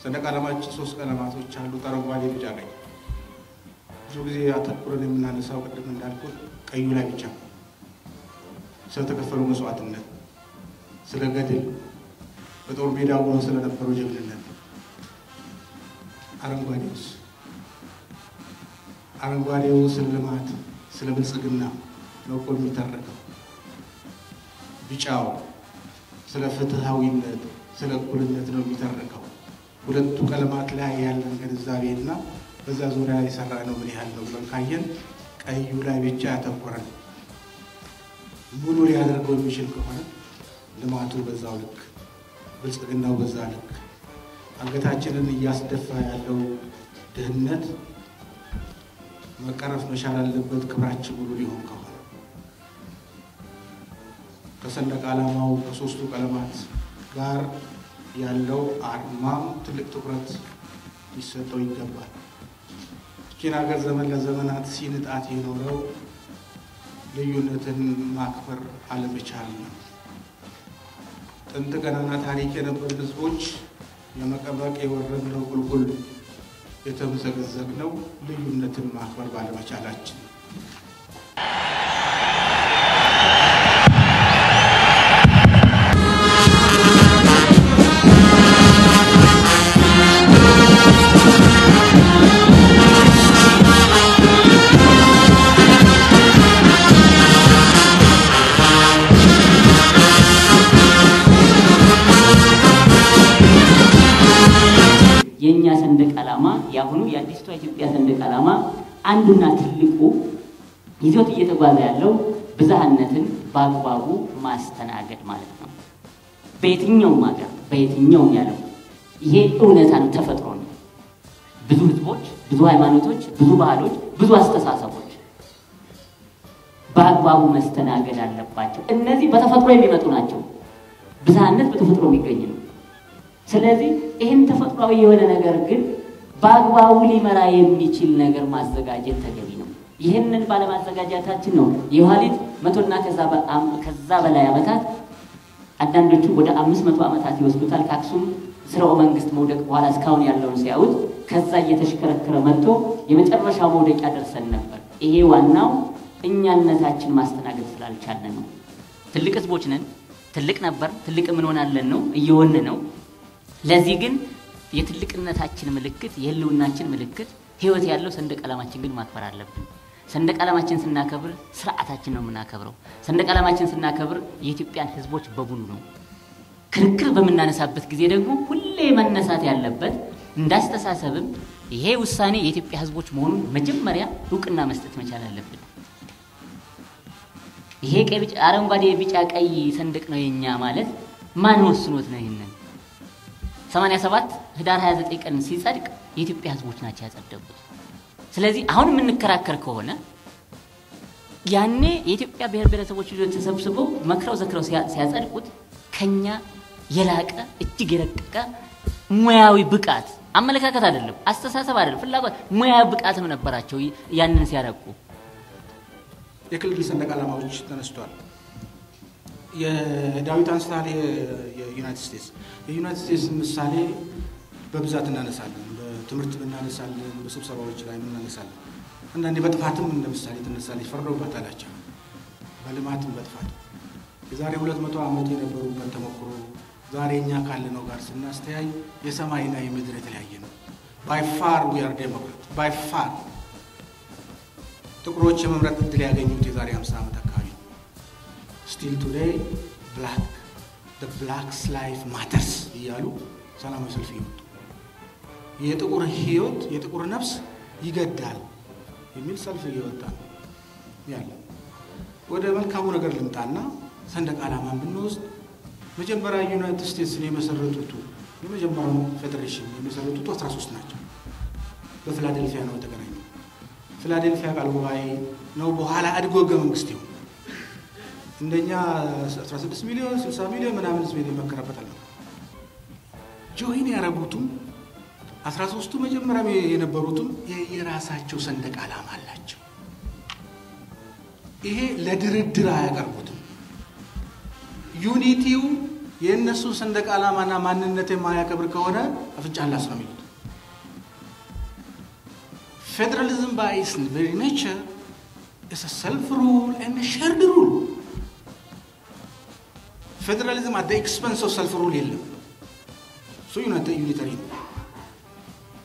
ሰንደቅ ዓላማችን ሶስት ቀለማቶች አሉ አረንጓዴ ቢጫ ቀይ ብዙ ጊዜ አተኩረን የምናነሳው ቅድም እንዳልኩት ቀዩ ላይ ብቻ ስለተከፈለው መስዋዕትነት ስለ ገድል በጦር ሜዳ ሆኖ ስለነበረው ጀግንነት አረንጓዴው ስለ ልማት ስለ ብልጽግና ነው እኮ የሚተረከው ቢጫው ስለ ፍትሃዊነት ስለ እኩልነት ነው የሚተረከው ሁለቱ ቀለማት ላይ ያለን ግንዛቤና በዛ ዙሪያ ላይ ሰራ ነው ምን ያህል ነው ብለን ካየን ቀዩ ላይ ብቻ ያተኮረን ሙሉ ሊያደርገው የሚችል ከሆነ ልማቱ በዛው ልክ ብልጽግናው በዛ ልክ አንገታችንን እያስደፋ ያለው ድህነት መቀረፍ መቻል አለበት ክብራችን ሙሉ ሊሆን ከሆነ ከሰንደቅ ዓላማው ከሶስቱ ቀለማት ጋር ያለው አርማም ትልቅ ትኩረት ሊሰጠው ይገባል እቺን ሀገር ዘመን ለዘመናት ሲንጣት የኖረው ልዩነትን ማክበር አለመቻል ነው ጥንት ገናና ታሪክ የነበሩ ህዝቦች የመቀበቅ የወረድነው ቁልቁል የተመዘገዘግነው ልዩነትን ማክበር ባለመቻላችን የኛ ሰንደቅ ዓላማ ያሁኑ የአዲስቷ ኢትዮጵያ ሰንደቅ ዓላማ አንዱና ትልቁ ይዞት እየተጓዘ ያለው ብዝሃነትን በአግባቡ ማስተናገድ ማለት ነው በየትኛው ሀገር በየትኛው ያለው ይሄ እውነታ ነው ተፈጥሮ ነው ብዙ ህዝቦች ብዙ ሃይማኖቶች ብዙ ባህሎች ብዙ አስተሳሰቦች በአግባቡ መስተናገድ አለባቸው እነዚህ በተፈጥሮ የሚመጡ ናቸው ብዝሃነት በተፈጥሮ የሚገኝ ነው ስለዚህ ይሄን ተፈጥሯዊ የሆነ ነገር ግን በአግባቡ ሊመራ የሚችል ነገር ማዘጋጀት ተገቢ ነው ይሄንን ባለማዘጋጀታችን ነው የኋሊት 100 እና ከዛ በላይ አመታት አንዳንዶቹ ወደ 500 አመታት ይወስዱታል ካክሱም ስራው መንግስት መውደቅ በኋላ እስካሁን ያለውን ሲያዩት ከዛ እየተሽከረከረ መጥቶ የመጨረሻው መውደቂያ ደርሰን ነበር ይሄ ዋናው እኛነታችን ማስተናገድ ስላልቻልን ነው ትልቅ ህዝቦች ነን ትልቅ ነበር ትልቅ ምን ሆናለን ነው እየሆነ ነው ለዚህ ግን የትልቅነታችን ምልክት የህልውናችን ምልክት ህይወት ያለው ሰንደቅ ዓላማችን ግን ማክበር አለብን ሰንደቅ ዓላማችን ስናከብር ስርዓታችን ነው ምናከብረው ሰንደቅ ዓላማችን ስናከብር የኢትዮጵያን ህዝቦች በቡኑ ነው ክርክር በመናነሳበት ጊዜ ደግሞ ሁሌ መነሳት ያለበት እንዳስተሳሰብም ይሄ ውሳኔ የኢትዮጵያ ህዝቦች መሆኑን መጀመሪያ ዕውቅና መስጠት መቻል አለብን ይሄ ቀይ ቢጫ አረንጓዴ ቢጫ ቀይ ሰንደቅ ነው የኛ ማለት ማን ወስኖት ነው ይሄንን 87 ህዳር 29 ቀን ሲጸድቅ የኢትዮጵያ ህዝቦች ናቸው ያጸደቁት ስለዚህ አሁን የምንከራከር ከሆነ ያኔ የኢትዮጵያ ብሔር ብሔረሰቦች ልጆች ተሰብስበው መክረው ዘክረው ሲያጸድቁት ከኛ የላቀ እጅግ የረቀቀ ሙያዊ ብቃት አመለካከት አይደለም አስተሳሰብ አይደለም ፍላጎት ሙያዊ ብቃትም ነበራቸው ያንን ሲያረቁ የክልል ሰንደቅ ዓላማዎች ተነስተዋል የዳዊት አንስታሌ የዩናይትድ ስቴትስ ምሳሌ በብዛት እናነሳለን በትምህርት እናነሳለን በስብሰባዎች ላይ እናነሳለን አንዳንዴ በጥፋትም እንደምሳሌ ተነሳለች ፈርዶባታላቸው በልማትም በጥፋት የዛሬ 200 ዓመት የነበሩበት ተሞክሮ ዛሬኛ ካለነው ጋር ስናስተያይ የሰማይና የምድር የተለያየ ነው by far we are democrat by far ጥቁሮች የመምረጥ እድል ያገኙት የዛሬ 50 ዓመት አካባቢ still today the black's life matters ይያሉ ሰላማዊ ሰልፍ ይወጡ የጥቁር ህይወት የጥቁር ነፍስ ይገዳል የሚል ሰልፍ ይወጣ ያለ ወደ መልካሙ ነገር ልምጣና ሰንደቅ ዓላማን ብንወስድ መጀመሪያ ዩናይትድ ስቴትስ የመሰረቱት የመጀመሪያው ፌደሬሽን የመሰረቱት 13 ናቸው በፊላዴልፊያ ነው ተገናኙ ፊላዴልፊያ ቃል ጉባኤ ነው በኋላ አድጎ ህገ መንግስት ይሁን እንደኛ 16 ሚሊዮን 60 ሚሊዮን ምናምን ህዝብ ይመከረበታል ጆይን ያረጉትም 13ቱ መጀመሪያ የነበሩትም የራሳቸው ሰንደቅ ዓላማ አላቸው ይሄ ለድርድር አያቀርቡትም ዩኒቲው የነሱ ሰንደቅ ዓላማና ማንነት የማያከብር ከሆነ አፍንጫላስ ነው የሚሉት Federalism by its very nature is a self-rule and a shared rule. Federalism at the expense of self-rule is so you're not unitary.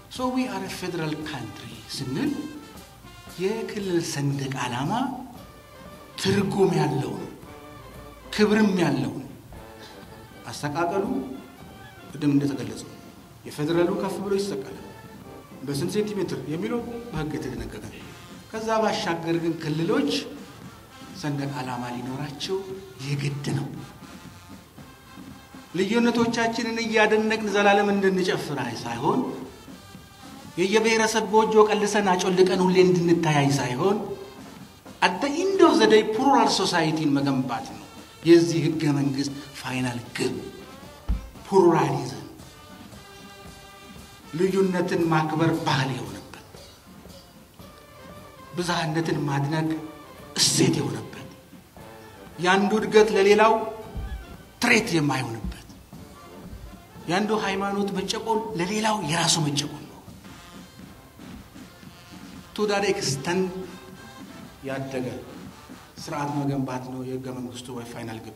So we are a federal country. Sinil, የክልል ሰንደቅ ዓላማ ትርጉም ያለው ክብርም ያለው አስተቃቀሉ ቅድም እንደተገለጸው የፌደራሉ ከፍ ብሎ ይሰቀላል በስንት ሴንቲሜትር የሚለው በህግ የተደነገገ ከዛ ባሻገር ግን ክልሎች ሰንደቅ ዓላማ ሊኖራቸው የግድ ነው ልዩነቶቻችንን እያደነቅን ዘላለም እንድንጨፍር ሳይሆን የየብሔረሰብ ጎጆ ቀልሰን አጮልቀን ሁሌ እንድንታያይ ሳይሆን at the end of the day plural society መገንባት ነው የዚህ ህገ መንግስት ፋይናል ግብ pluralism ልዩነትን ማክበር ባህል የሆነበት ብዝሃነትን ማድነቅ እሴት የሆነበት ያንዱ እድገት ለሌላው ትሬት የማይሆንበት ያንዱ ሃይማኖት መጨቆን ለሌላው የራሱ መጨቆን ነው to that extent ያደገ ስርዓት መገንባት ነው የህገ መንግስቱ ፋይናል ግብ